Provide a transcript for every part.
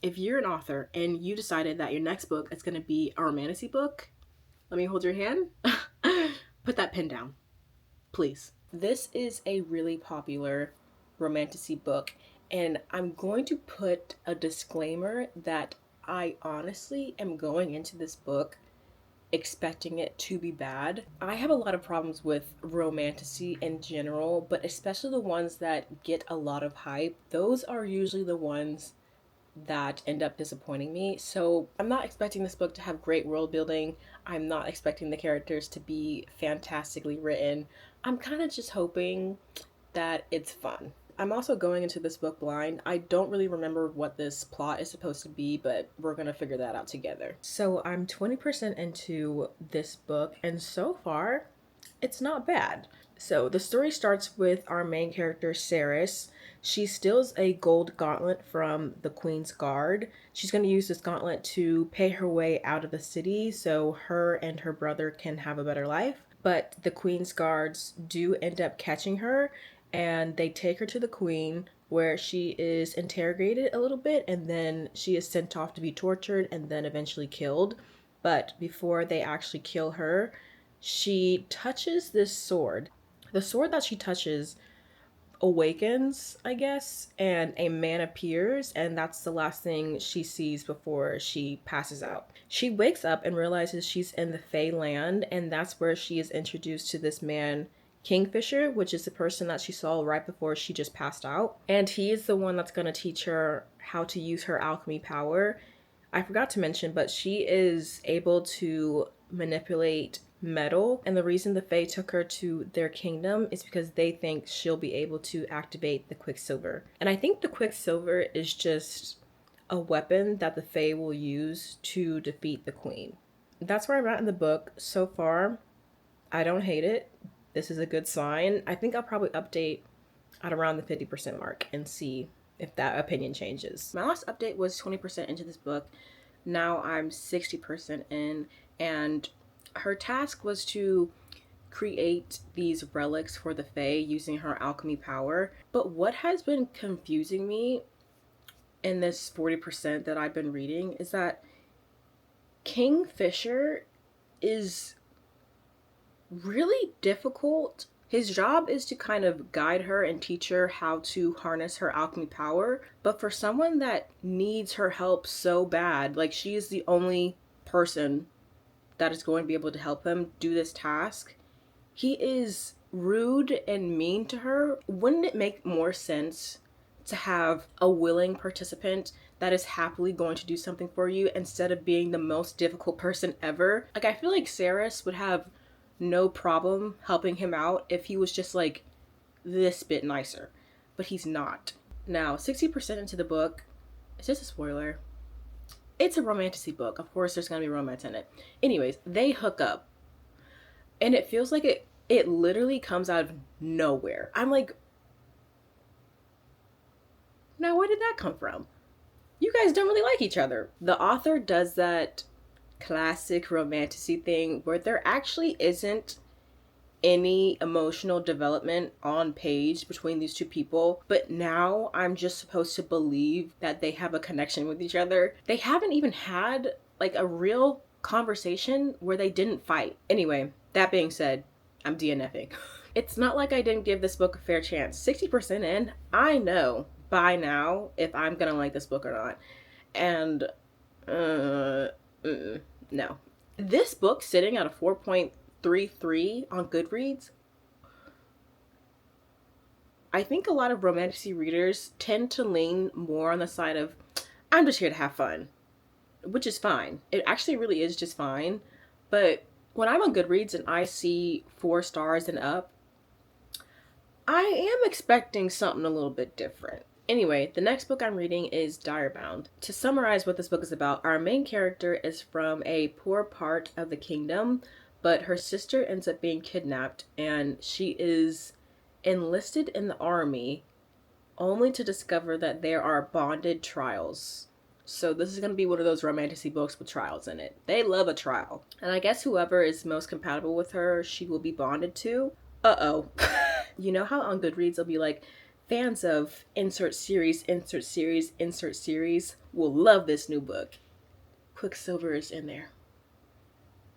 if you're an author and you decided that your next book is going to be a romantasy book, let me hold your hand. Put that pen down, please. This is a really popular romantasy book, and I'm going to put a disclaimer that I honestly am going into this book expecting it to be bad. I have a lot of problems with romantasy in general, but especially the ones that get a lot of hype. Those are usually the ones that end up disappointing me. So I'm not expecting this book to have great world building. I'm not expecting the characters to be fantastically written. I'm kind of just hoping that it's fun. I'm also going into this book blind. I don't really remember what this plot is supposed to be, but we're going to figure that out together. So I'm 20% into this book, and so far, it's not bad. So the story starts with our main character, Saris. She steals a gold gauntlet from the Queen's Guard. She's going to use this gauntlet to pay her way out of the city so her and her brother can have a better life. But the Queen's Guards do end up catching her, and they take her to the Queen, where she is interrogated a little bit, and then she is sent off to be tortured and then eventually killed. But before they actually kill her, she touches this sword. The sword that she touches awakens, I guess, and a man appears, and that's the last thing she sees before she passes out. She wakes up and realizes she's in the Fey land, and that's where she is introduced to this man, Kingfisher, which is the person that she saw right before she just passed out. And he is the one that's going to teach her how to use her alchemy power. I forgot to mention, but she is able to manipulate metal, and the reason the Fae took her to their kingdom is because they think she'll be able to activate the Quicksilver. And I think the Quicksilver is just a weapon that the Fae will use to defeat the Queen. That's where I'm at in the book. So far, I don't hate it. This is a good sign. I think I'll probably update at around the 50% mark and see if that opinion changes. My last update was 20% into this book. Now I'm 60% in, and her task was to create these relics for the Fae using her alchemy power. But what has been confusing me in this 40% that I've been reading is that Kingfisher is really difficult. His job is to kind of guide her and teach her how to harness her alchemy power. But for someone that needs her help so bad, like she is the only person that is going to be able to help him do this task, he is rude and mean to her. Wouldn't it make more sense to have a willing participant that is happily going to do something for you instead of being the most difficult person ever? Like, I feel like Saris would have no problem helping him out if he was just like this bit nicer, but he's not. Now, 60% into the book, is this a spoiler? It's a romantasy book. Of course, there's gonna be romance in it. Anyways, they hook up, and it feels like it literally comes out of nowhere. I'm like, now where did that come from? You guys don't really like each other. The author does that classic romantasy thing where there actually isn't any emotional development on page between these two people, but now I'm just supposed to believe that they have a connection with each other. They haven't even had like a real conversation where they didn't fight. Anyway, that being said, I'm DNFing. It's not like I didn't give this book a fair chance. 60% in, I know by now if I'm gonna like this book or not. And no. This book sitting at a 4.33 on Goodreads, I think a lot of romantasy readers tend to lean more on the side of, I'm just here to have fun, which is fine. It actually really is just fine. But when I'm on Goodreads and I see 4 stars and up, I am expecting something a little bit different. Anyway, the next book I'm reading is Direbound. To summarize what this book is about, our main character is from a poor part of the kingdom, but her sister ends up being kidnapped, and she is enlisted in the army only to discover that there are bonded trials. So this is going to be one of those romantasy books with trials in it. They love a trial. And I guess whoever is most compatible with her, she will be bonded to. Uh-oh. You know how on Goodreads they'll be like, Fans of insert series, insert series, insert series will love this new book. Quicksilver is in there.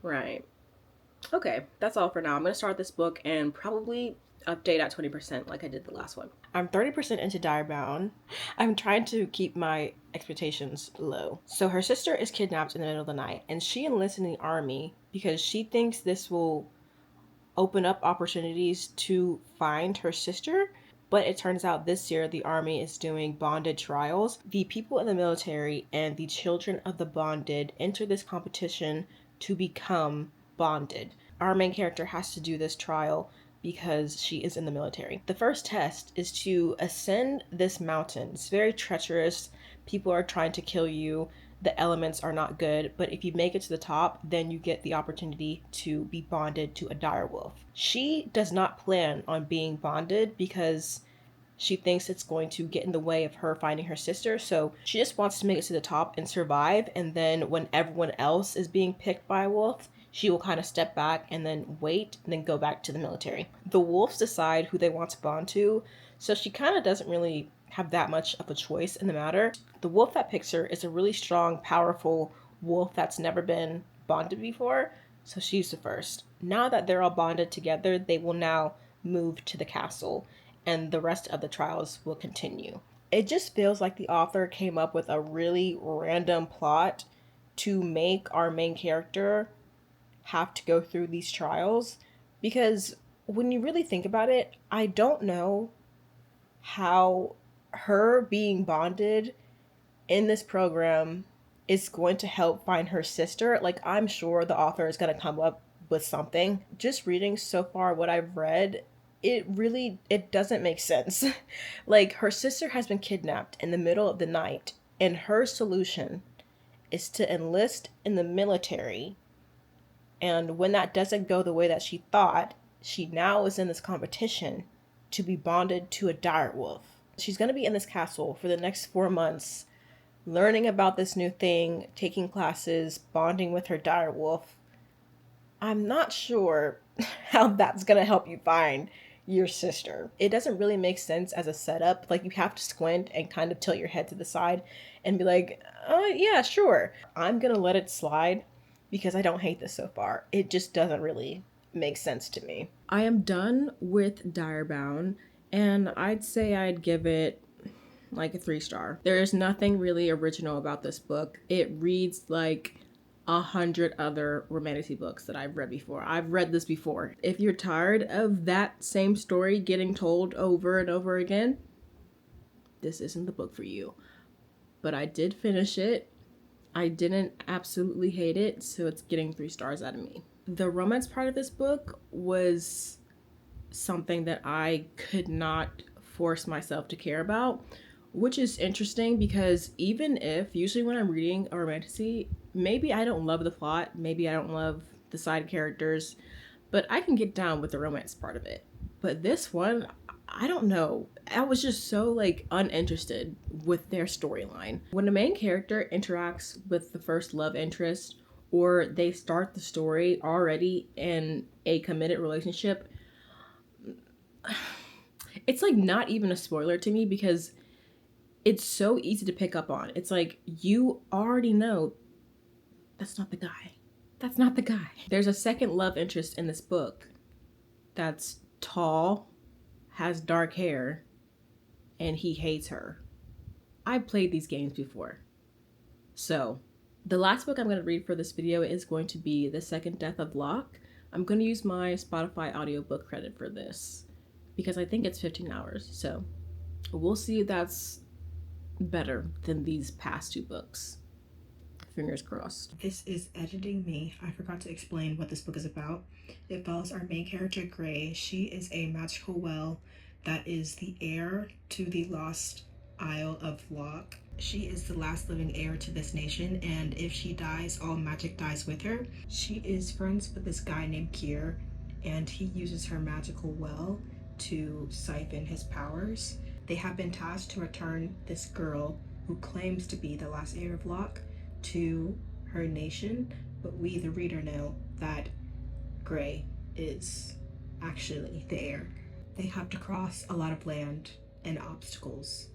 Right. Okay, that's all for now. I'm going to start this book and probably update at 20% like I did the last one. I'm 30% into Direbound. I'm trying to keep my expectations low. So her sister is kidnapped in the middle of the night, and she enlists in the army because she thinks this will open up opportunities to find her sister. But it turns out this year the army is doing bonded trials. The people in the military and the children of the bonded enter this competition to become bonded. Our main character has to do this trial because she is in the military. The first test is to ascend this mountain. It's very treacherous. People are trying to kill you. The elements are not good, but if you make it to the top, then you get the opportunity to be bonded to a direwolf. She does not plan on being bonded because she thinks it's going to get in the way of her finding her sister, so she just wants to make it to the top and survive, and then when everyone else is being picked by a wolf, she will kind of step back and then wait and then go back to the military. The wolves decide who they want to bond to, so she kind of doesn't really have that much of a choice in the matter. The wolf that picks her is a really strong, powerful wolf that's never been bonded before, so she's the first. Now that they're all bonded together, they will now move to the castle, and the rest of the trials will continue. It just feels like the author came up with a really random plot to make our main character have to go through these trials, because when you really think about it, I don't know how her being bonded in this program is going to help find her sister. Like, I'm sure the author is going to come up with something. Just reading so far what I've read, it doesn't make sense. Like, her sister has been kidnapped in the middle of the night, and her solution is to enlist in the military. And when that doesn't go the way that she thought, she now is in this competition to be bonded to a direwolf. She's going to be in this castle for the next 4 months, learning about this new thing, taking classes, bonding with her direwolf. I'm not sure how that's going to help you find your sister. It doesn't really make sense as a setup. Like, you have to squint and kind of tilt your head to the side and be like, yeah, sure. I'm going to let it slide because I don't hate this so far. It just doesn't really make sense to me. I am done with Direbound, and I'd say I'd give it like a 3-star. There is nothing really original about this book. It reads like 100 other romantasy books that I've read before. I've read this before. If you're tired of that same story getting told over and over again, this isn't the book for you. But I did finish it. I didn't absolutely hate it, so it's getting 3 stars out of me. The romance part of this book was something that I could not force myself to care about, which is interesting because even if usually when I'm reading a romantasy, maybe I don't love the plot, maybe I don't love the side characters, but I can get down with the romance part of it. But this one, I don't know. I was just so like uninterested with their storyline. When a main character interacts with the first love interest, or they start the story already in a committed relationship, it's like not even a spoiler to me because it's so easy to pick up on. It's like, you already know that's not the guy. That's not the guy. There's a second love interest in this book that's tall, has dark hair, and he hates her. I've played these games before. So, the last book I'm going to read for this video is going to be The Second Death of Locke. I'm going to use my Spotify audiobook credit for this because I think it's 15 hours. So, we'll see if that's better than these past 2 books. Fingers crossed. This is editing me. I forgot to explain what this book is about. It follows our main character, Gray. She is a magical well that is the heir to the lost Isle of Locke. She is the last living heir to this nation, and if she dies, all magic dies with her. She is friends with this guy named Kier, and he uses her magical well to siphon his powers. They have been tasked to return this girl who claims to be the last heir of Locke to her nation, but we, the reader, know that Gray is actually the heir. They have to cross a lot of land and obstacles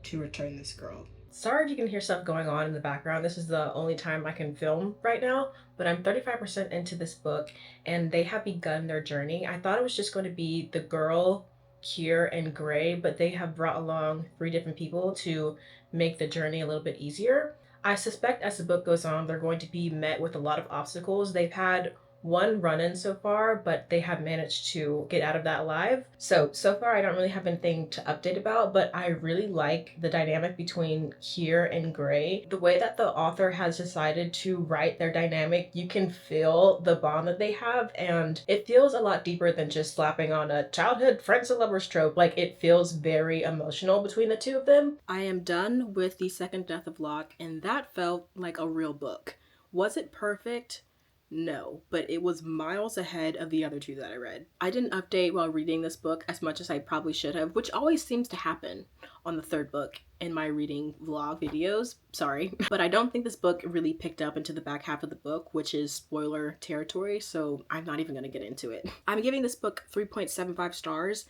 to return this girl. Sorry if you can hear stuff going on in the background. This is the only time I can film right now, but I'm 35% into this book and they have begun their journey. I thought it was just going to be the girl, Kier, and Gray, but they have brought along 3 different people to make the journey a little bit easier. I suspect as the book goes on, they're going to be met with a lot of obstacles. They've had 1 run-in so far, but they have managed to get out of that alive. So far I don't really have anything to update about, but I really like the dynamic between Kier and Gray. The way that the author has decided to write their dynamic, you can feel the bond that they have, and it feels a lot deeper than just slapping on a childhood friends and lovers trope. Like, it feels very emotional between the 2 of them. I am done with The Second Death of Locke, and that felt like a real book. Was it perfect? No, but it was miles ahead of the other 2 that I read. I didn't update while reading this book as much as I probably should have, which always seems to happen on the 3rd book in my reading vlog videos. Sorry. But I don't think this book really picked up into the back half of the book, which is spoiler territory, so I'm not even gonna get into it. I'm giving this book 3.75 stars.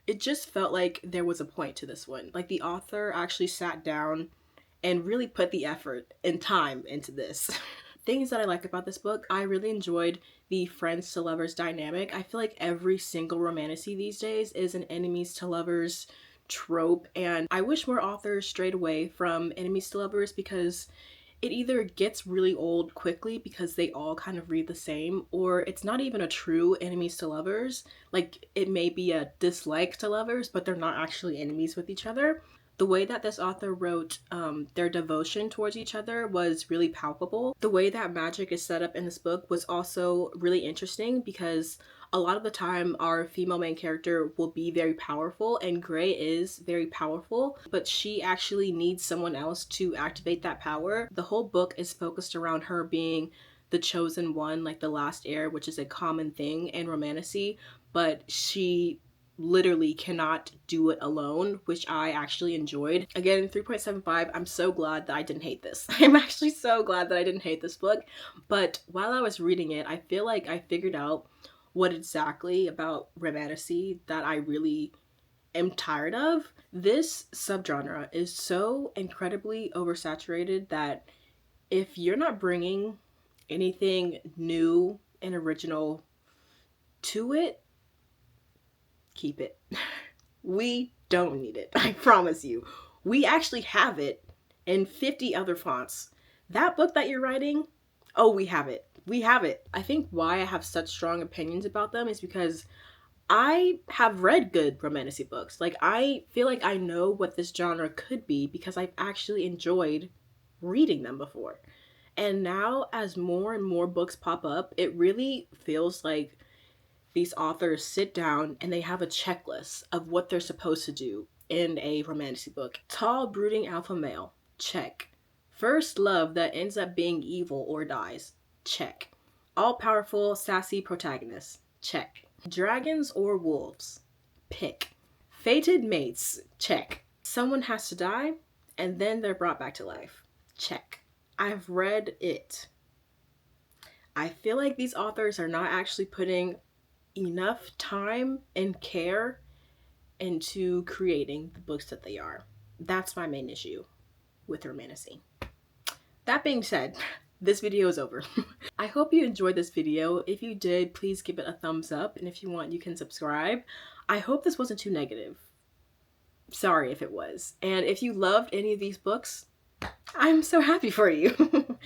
It just felt like there was a point to this one. Like, the author actually sat down and really put the effort and time into this. Things that I like about this book, I really enjoyed the friends to lovers dynamic. I feel like every single romantasy these days is an enemies to lovers trope, and I wish more authors strayed away from enemies to lovers because it either gets really old quickly because they all kind of read the same, or it's not even a true enemies to lovers. Like, it may be a dislike to lovers, but they're not actually enemies with each other. The way that this author wrote their devotion towards each other was really palpable. The way that magic is set up in this book was also really interesting because a lot of the time our female main character will be very powerful, and Gray is very powerful, but she actually needs someone else to activate that power. The whole book is focused around her being the chosen one, like the last heir, which is a common thing in romantasy, but she literally cannot do it alone, which I actually enjoyed. Again, 3.75, I'm so glad that I didn't hate this. I'm actually so glad that I didn't hate this book, but while I was reading it, I feel like I figured out what exactly about romantasy that I really am tired of. This subgenre is so incredibly oversaturated that if you're not bringing anything new and original to it, keep it. We don't need it, I promise you. We actually have it in 50 other fonts. That book that you're writing, oh, we have it. We have it. I think why I have such strong opinions about them is because I have read good romantasy books. Like, I feel like I know what this genre could be because I've actually enjoyed reading them before. And now, as more and more books pop up, it really feels like these authors sit down and they have a checklist of what they're supposed to do in a romantasy book. Tall, brooding alpha male, check. First love that ends up being evil or dies, check. All-powerful, sassy protagonist, check. Dragons or wolves, pick. Fated mates, check. Someone has to die and then they're brought back to life, check. I've read it. I feel like these authors are not actually putting enough time and care into creating the books that they are. That's my main issue with romantasy. That being said, this video is over. I hope you enjoyed this video. If you did, please give it a thumbs up, and if you want, you can subscribe. I hope this wasn't too negative. Sorry if it was. And if you loved any of these books, I'm so happy for you.